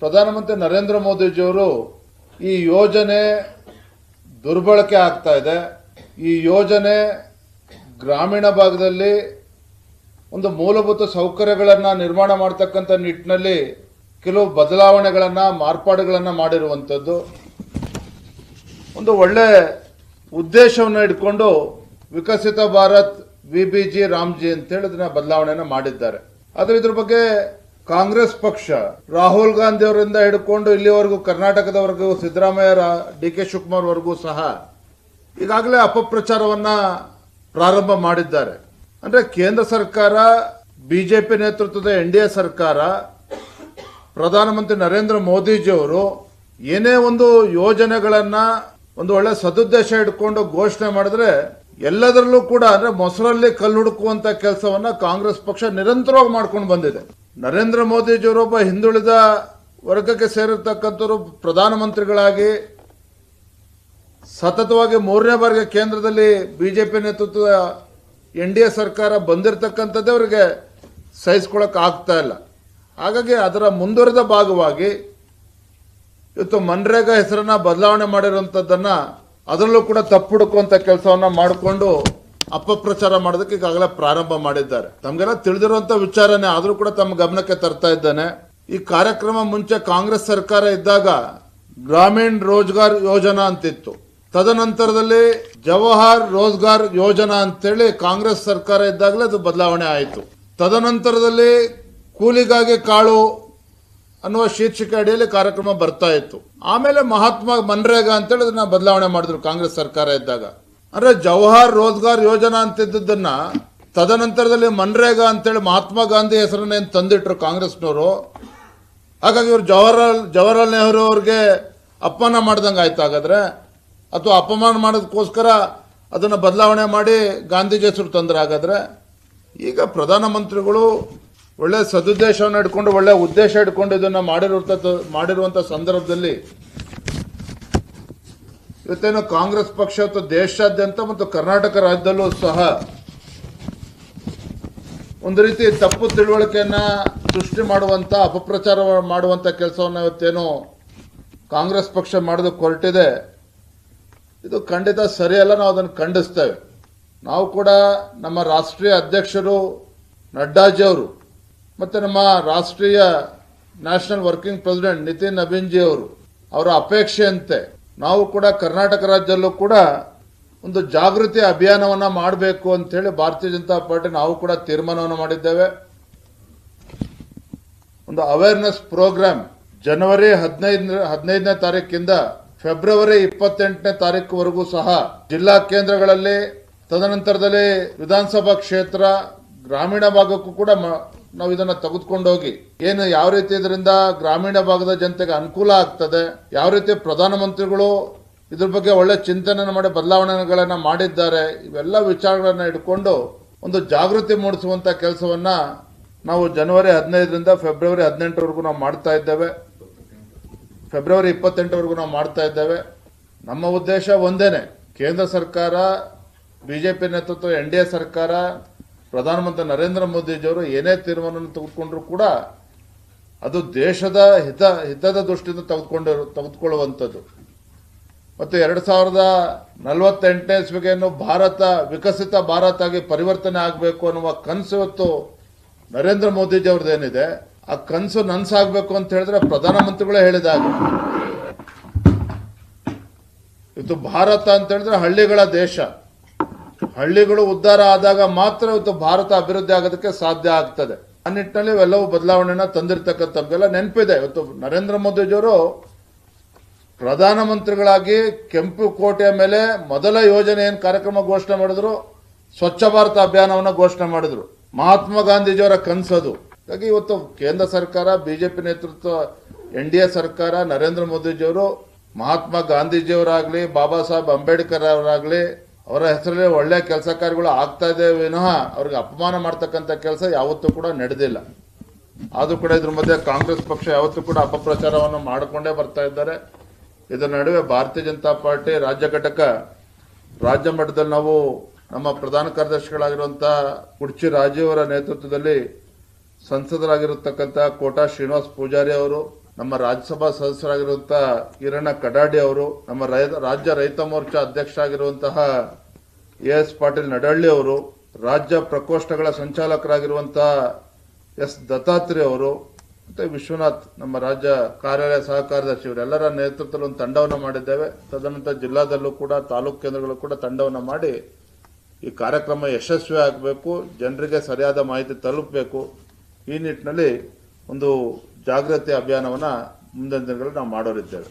ಪ್ರಧಾನಮಂತ್ರಿ ನರೇಂದ್ರ ಮೋದಿಜಿಯವರು ಈ ಯೋಜನೆ ದುರ್ಬಳಕೆ ಆಗ್ತಾ ಇದೆ. ಈ ಯೋಜನೆ ಗ್ರಾಮೀಣ ಭಾಗದಲ್ಲಿ ಒಂದು ಮೂಲಭೂತ ಸೌಕರ್ಯಗಳನ್ನು ನಿರ್ಮಾಣ ಮಾಡತಕ್ಕಂಥ ನಿಟ್ಟಿನಲ್ಲಿ ಕೆಲವು ಬದಲಾವಣೆಗಳನ್ನು ಮಾರ್ಪಾಡುಗಳನ್ನು ಮಾಡಿರುವಂಥದ್ದು. ಒಂದು ಒಳ್ಳೆ ಉದ್ದೇಶವನ್ನು ಇಟ್ಕೊಂಡು ವಿಕಸಿತ ಭಾರತ್ ವಿಬಿಜಿ ರಾಮ್ಜಿ ಅಂತೇಳಿ ಅದನ್ನ ಬದಲಾವಣೆಯನ್ನು ಮಾಡಿದ್ದಾರೆ. ಆದರೆ ಇದ್ರ ಬಗ್ಗೆ ಕಾಂಗ್ರೆಸ್ ಪಕ್ಷ ರಾಹುಲ್ ಗಾಂಧಿ ಅವರಿಂದ ಹಿಡ್ಕೊಂಡು ಇಲ್ಲಿವರೆಗೂ ಕರ್ನಾಟಕದವರೆಗೂ ಸಿದ್ದರಾಮಯ್ಯ ಡಿ ಕೆ ಶಿವಕುಮಾರ್ ವರೆಗೂ ಸಹ ಈಗಾಗಲೇ ಅಪಪ್ರಚಾರವನ್ನ ಪ್ರಾರಂಭ ಮಾಡಿದ್ದಾರೆ. ಅಂದ್ರೆ ಕೇಂದ್ರ ಸರ್ಕಾರ, ಬಿಜೆಪಿ ನೇತೃತ್ವದ ಎನ್ಡಿಎ ಸರ್ಕಾರ, ಪ್ರಧಾನಮಂತ್ರಿ ನರೇಂದ್ರ ಮೋದಿಜಿಯವರು ಏನೇ ಒಂದು ಯೋಜನೆಗಳನ್ನ ಒಂದು ಒಳ್ಳೆ ಸದುದ್ದೇಶ ಇಟ್ಕೊಂಡು ಘೋಷಣೆ ಮಾಡಿದ್ರೆ ಎಲ್ಲದರಲ್ಲೂ ಕೂಡ ಅಂದ್ರೆ ಮೊಸರಲ್ಲಿ ಕಲ್ಲು ಹುಡುಕುವಂತ ಕೆಲಸವನ್ನ ಕಾಂಗ್ರೆಸ್ ಪಕ್ಷ ನಿರಂತರವಾಗಿ ಮಾಡ್ಕೊಂಡು ಬಂದಿದೆ. ನರೇಂದ್ರ ಮೋದಿಜಿಯವರೊಬ್ಬ ಹಿಂದುಳಿದ ವರ್ಗಕ್ಕೆ ಸೇರಿರ್ತಕ್ಕಂಥವ್ರು ಪ್ರಧಾನಮಂತ್ರಿಗಳಾಗಿ ಸತತವಾಗಿ 3ನೇ ಬಾರಿಗೆ ಕೇಂದ್ರದಲ್ಲಿ ಬಿಜೆಪಿ ನೇತೃತ್ವದ ಎನ್ಡಿಎ ಸರ್ಕಾರ ಬಂದಿರತಕ್ಕಂಥದ್ದೇ ಅವರಿಗೆ ಸಹಿಸ್ಕೊಳ್ಳೋಕೆ ಆಗ್ತಾ ಇಲ್ಲ. ಹಾಗಾಗಿ ಅದರ ಮುಂದುವರೆದ ಭಾಗವಾಗಿ ಇವತ್ತು ಮನ್ರೇಗಾ ಹೆಸರನ್ನ ಬದಲಾವಣೆ ಮಾಡಿರುವಂತದ್ದನ್ನ ಅದರಲ್ಲೂ ಕೂಡ ತಪ್ಪು ಹುಡುಕುವಂತ ಕೆಲಸವನ್ನ ಮಾಡಿಕೊಂಡು ಅಪಪ್ರಚಾರ ಮಾಡೋದಕ್ಕೆ ಈಗಾಗಲೇ ಪ್ರಾರಂಭ ಮಾಡಿದ್ದಾರೆ. ತಮಗೆಲ್ಲ ತಿಳಿದಿರುವಂತ ವಿಚಾರನೆ ಆದರೂ ಕೂಡ ತಮ್ಮ ಗಮನಕ್ಕೆ ತರ್ತಾ ಇದ್ದೇನೆ. ಈ ಕಾರ್ಯಕ್ರಮ ಮುಂಚೆ ಕಾಂಗ್ರೆಸ್ ಸರ್ಕಾರ ಇದ್ದಾಗ ಗ್ರಾಮೀಣ ರೋಜ್ಗಾರ್ ಯೋಜನಾ ಅಂತಿತ್ತು. ತದನಂತರದಲ್ಲಿ ಜವಾಹರ್ ರೋಜ್ಗಾರ್ ಯೋಜನಾ ಅಂತೇಳಿ ಕಾಂಗ್ರೆಸ್ ಸರ್ಕಾರ ಇದ್ದಾಗಲೇ ಅದು ಬದಲಾವಣೆ ಆಯಿತು. ತದನಂತರದಲ್ಲಿ ಕೂಲಿಗಾಗಿ ಕಾಳು ಅನ್ನುವ ಶೀರ್ಷಿಕೆ ಅಡಿಯಲ್ಲಿ ಕಾರ್ಯಕ್ರಮ ಬರ್ತಾ ಇತ್ತು. ಆಮೇಲೆ ಮಹಾತ್ಮ ಮನ್ರೇಗಾ ಅಂತೇಳಿ ಅದನ್ನ ಬದಲಾವಣೆ ಮಾಡಿದ್ರು ಕಾಂಗ್ರೆಸ್ ಸರ್ಕಾರ ಇದ್ದಾಗ. ಅಂದ್ರೆ ಜವಾಹರ್ ರೋಜ್ಗಾರ್ ಯೋಜನಾ ಅಂತಿದ್ದನ್ನ ತದನಂತರದಲ್ಲಿ ಮನ್ರೇಗಾ ಅಂತೇಳಿ ಮಹಾತ್ಮ ಗಾಂಧಿ ಹೆಸರನ್ನೇನು ತಂದಿಟ್ರು ಕಾಂಗ್ರೆಸ್ನವರು. ಹಾಗಾಗಿ ಇವರು ಜವಾಹರ್ಲಾಲ್ ನೆಹರು ಅವ್ರಿಗೆ ಅಪಮಾನ ಮಾಡ್ದಂಗೆ ಆಯ್ತು ಹಾಗಾದ್ರೆ, ಅಥವಾ ಅಪಮಾನ ಮಾಡೋದಕ್ಕೋಸ್ಕರ ಅದನ್ನು ಬದಲಾವಣೆ ಮಾಡಿ ಗಾಂಧೀಜಿ ಹೆಸರು ತಂದ್ರೆ ಹಾಗಾದ್ರೆ. ಈಗ ಪ್ರಧಾನಮಂತ್ರಿಗಳು ಒಳ್ಳೆ ಸದುದ್ದೇಶವನ್ನು ಇಟ್ಕೊಂಡು ಒಳ್ಳೆ ಉದ್ದೇಶ ಇಟ್ಕೊಂಡು ಇದನ್ನ ಮಾಡಿರುವಂತ ಸಂದರ್ಭದಲ್ಲಿ ಇವತ್ತೇನು ಕಾಂಗ್ರೆಸ್ ಪಕ್ಷ ಮತ್ತು ದೇಶಾದ್ಯಂತ ಮತ್ತು ಕರ್ನಾಟಕ ರಾಜ್ಯದಲ್ಲೂ ಸಹ ಒಂದು ರೀತಿ ತಪ್ಪು ತಿಳುವಳಿಕೆಯನ್ನ ಸೃಷ್ಟಿ ಮಾಡುವಂತ ಅಪಪ್ರಚಾರ ಮಾಡುವಂತ ಕೆಲಸವನ್ನು ಇವತ್ತೇನು ಕಾಂಗ್ರೆಸ್ ಪಕ್ಷ ಮಾಡೋದಕ್ಕೆ ಹೊರಟಿದೆ, ಇದು ಖಂಡಿತ ಸರಿಯಲ್ಲ. ನಾವು ಅದನ್ನು ಖಂಡಿಸ್ತೇವೆ. ನಾವು ಕೂಡ ನಮ್ಮ ರಾಷ್ಟ್ರೀಯ ಅಧ್ಯಕ್ಷರು ನಡ್ಡಾಜಿ ಅವರು ಮತ್ತು ನಮ್ಮ ರಾಷ್ಟ್ರೀಯ national working president Nitin Nabin G ಅವರು ಅವರ ಅಪೇಕ್ಷೆಯಂತೆ ನಾವು ಕೂಡ ಕರ್ನಾಟಕ ರಾಜ್ಯದಲ್ಲೂ ಕೂಡ ಒಂದು ಜಾಗೃತಿ ಅಭಿಯಾನವನ್ನ ಮಾಡಬೇಕು ಅಂತ ಹೇಳಿ ಭಾರತೀಯ ಜನತಾ ಪಾರ್ಟಿ ನಾವು ಕೂಡ ತೀರ್ಮಾನವನ್ನು ಮಾಡಿದ್ದೇವೆ. ಒಂದು ಅವೇರ್ನೆಸ್ ಪ್ರೋಗ್ರಾಮ್ ಜನವರಿ 15ನೇ ತಾರೀಕಿಂದ ಫೆಬ್ರವರಿ 28ನೇ ತಾರೀಕುವರೆಗೂ ಸಹ ಜಿಲ್ಲಾ ಕೇಂದ್ರಗಳಲ್ಲಿ, ತದನಂತರದಲ್ಲಿ ವಿಧಾನಸಭಾ ಕ್ಷೇತ್ರ, ಗ್ರಾಮೀಣ ಭಾಗಕ್ಕೂ ಕೂಡ ನಾವು ಇದನ್ನ ತೆಗೆದುಕೊಂಡೋಗಿ ಏನು ಯಾವ ರೀತಿ ಇದರಿಂದ ಗ್ರಾಮೀಣ ಭಾಗದ ಜನತೆಗೆ ಅನುಕೂಲ ಆಗ್ತದೆ, ಯಾವ ರೀತಿ ಪ್ರಧಾನಮಂತ್ರಿಗಳು ಇದ್ರ ಬಗ್ಗೆ ಒಳ್ಳೆ ಚಿಂತನೆ ಮಾಡಿ ಬದಲಾವಣೆಗಳನ್ನ ಮಾಡಿದ್ದಾರೆ, ಇವೆಲ್ಲ ವಿಚಾರಗಳನ್ನ ಇಟ್ಕೊಂಡು ಒಂದು ಜಾಗೃತಿ ಮೂಡಿಸುವಂತ ಕೆಲಸವನ್ನ ನಾವು ಜನವರಿ 15ರಿಂದ ಫೆಬ್ರವರಿ 18ವರೆಗೂ ನಾವು ಮಾಡ್ತಾ ಇದ್ದೇವೆ. ಫೆಬ್ರವರಿ 28ವರೆಗೂ ನಾವು ಮಾಡ್ತಾ ಇದ್ದೇವೆ. ನಮ್ಮ ಉದ್ದೇಶ ಒಂದೇನೆ, ಕೇಂದ್ರ ಸರ್ಕಾರ, ಬಿಜೆಪಿ ನೇತೃತ್ವ ಎನ್ಡಿಎ ಸರ್ಕಾರ, ಪ್ರಧಾನಮಂತ್ರಿ ನರೇಂದ್ರ ಮೋದಿಜಿಯವರು ಏನೇ ತೀರ್ಮಾನವನ್ನು ತೆಗೆದುಕೊಂಡ್ರು ಕೂಡ ಅದು ದೇಶದ ಹಿತದ ದೃಷ್ಟಿಯಿಂದ ತೆಗೆದುಕೊಳ್ಳುವಂಥದ್ದು. ಮತ್ತು 2048ನೇ ಇಸ್ವಿಗೆ ಭಾರತ ವಿಕಸಿತ ಭಾರತ ಆಗಿ ಪರಿವರ್ತನೆ ಆಗಬೇಕು ಅನ್ನುವ ಕನಸು ಇವತ್ತು ನರೇಂದ್ರ ಮೋದಿಜಿ ಅವ್ರದ್ದೇನಿದೆ, ಆ ಕನಸು ನನಸಾಗಬೇಕು ಅಂತ ಹೇಳಿದ್ರೆ ಪ್ರಧಾನಮಂತ್ರಿಗಳೇ ಹೇಳಿದಾಗ ಇವತ್ತು ಭಾರತ ಅಂತ ಹೇಳಿದ್ರೆ ಹಳ್ಳಿಗಳ ದೇಶ. ಹಳ್ಳಿಗಳು ಉದ್ಧಾರ ಆದಾಗ ಮಾತ್ರ ಇವತ್ತು ಭಾರತ ಅಭಿವೃದ್ಧಿ ಆಗೋದಕ್ಕೆ ಸಾಧ್ಯ ಆಗ್ತದೆ. ಆ ನಿಟ್ಟಿನಲ್ಲಿ ಇವೆಲ್ಲವೂ ಬದಲಾವಣೆನ ತಂದಿರತಕ್ಕಂಥದ್ದೆಲ್ಲ ನೆನಪಿದೆ. ಇವತ್ತು ನರೇಂದ್ರ ಮೋದಿಜಿಯವರು ಪ್ರಧಾನಮಂತ್ರಿಗಳಾಗಿ ಕೆಂಪು ಕೋಟೆಯ ಮೇಲೆ ಮೊದಲ ಯೋಜನೆ ಏನು ಕಾರ್ಯಕ್ರಮ ಘೋಷಣೆ ಮಾಡಿದ್ರು, ಸ್ವಚ್ಛ ಭಾರತ ಅಭಿಯಾನವನ್ನು ಘೋಷಣೆ ಮಾಡಿದ್ರು. ಮಹಾತ್ಮ ಗಾಂಧೀಜಿಯವರ ಕನಸದು. ಹಾಗಾಗಿ ಇವತ್ತು ಕೇಂದ್ರ ಸರ್ಕಾರ, ಬಿಜೆಪಿ ನೇತೃತ್ವ ಎನ್ಡಿಎ ಸರ್ಕಾರ, ನರೇಂದ್ರ ಮೋದಿಜಿಯವರು ಮಹಾತ್ಮ ಗಾಂಧೀಜಿಯವರಾಗ್ಲಿ, ಬಾಬಾ ಸಾಹೇಬ್ ಅಂಬೇಡ್ಕರ್ ಅವರಾಗ್ಲಿ, ಅವರ ಹೆಸರಲ್ಲಿ ಒಳ್ಳೆ ಕೆಲಸ ಕಾರ್ಯಗಳು ಆಗ್ತಾ ಇದೆ ವಿನಃ ಅವ್ರಿಗೆ ಅಪಮಾನ ಮಾಡ್ತಕ್ಕಂಥ ಕೆಲಸ ಯಾವತ್ತೂ ಕೂಡ ನಡೆದಿಲ್ಲ. ಆದ್ರೂ ಕೂಡ ಇದ್ರ ಮಧ್ಯೆ ಕಾಂಗ್ರೆಸ್ ಪಕ್ಷ ಯಾವತ್ತೂ ಕೂಡ ಅಪಪ್ರಚಾರವನ್ನು ಮಾಡಿಕೊಂಡೇ ಬರ್ತಾ ಇದ್ದಾರೆ. ಇದರ ನಡುವೆ ಭಾರತೀಯ ಜನತಾ ಪಾರ್ಟಿ ರಾಜ್ಯ ಘಟಕ ರಾಜ್ಯ ಮಟ್ಟದಲ್ಲಿ ನಾವು ನಮ್ಮ ಪ್ರಧಾನ ಕಾರ್ಯದರ್ಶಿಗಳಾಗಿರುವಂತಹ ಕುರ್ಚಿ ರಾಜೀವ್ ಅವರ ನೇತೃತ್ವದಲ್ಲಿ ಸಂಸದರಾಗಿರತಕ್ಕಂಥ ಕೋಟಾ ಶ್ರೀನಿವಾಸ್ ಪೂಜಾರಿ ಅವರು, ನಮ್ಮ ರಾಜ್ಯಸಭಾ ಸದಸ್ಯರಾಗಿರುವಂಥ ಈರಣ್ಣ ಕಡಾಡಿ ಅವರು, ನಮ್ಮ ರಾಜ್ಯ ರೈತ ಮೋರ್ಚಾ ಅಧ್ಯಕ್ಷರಾಗಿರುವಂತಹ ಎಸ್ ಪಾಟೀಲ್ ನಡಹಳ್ಳಿ ಅವರು, ರಾಜ್ಯ ಪ್ರಕೋಷ್ಠಗಳ ಸಂಚಾಲಕರಾಗಿರುವಂತಹ ಎಸ್ ದತ್ತಾತ್ರೇಯ ಅವರು, ಮತ್ತೆ ವಿಶ್ವನಾಥ್ ನಮ್ಮ ರಾಜ್ಯ ಕಾರ್ಯಾಲಯ ಸಹ ಕಾರ್ಯದರ್ಶಿ ಇವರೆಲ್ಲರ ನೇತೃತ್ವದಲ್ಲಿ ಒಂದು ತಂಡವನ್ನು ಮಾಡಿದ್ದೇವೆ. ತದನಂತರ ಜಿಲ್ಲಾದಲ್ಲೂ ಕೂಡ ತಾಲೂಕು ಕೇಂದ್ರಗಳು ಕೂಡ ತಂಡವನ್ನು ಮಾಡಿ ಈ ಕಾರ್ಯಕ್ರಮ ಯಶಸ್ವಿ ಆಗಬೇಕು, ಜನರಿಗೆ ಸರಿಯಾದ ಮಾಹಿತಿ ತಲುಪಬೇಕು. ಈ ನಿಟ್ಟಿನಲ್ಲಿ ಒಂದು ಜಾಗೃತಿ ಅಭಿಯಾನವನ್ನು ಮುಂದಿನ ದಿನಗಳಲ್ಲಿ ನಾವು ಮಾಡೋರಿದ್ದೇವೆ.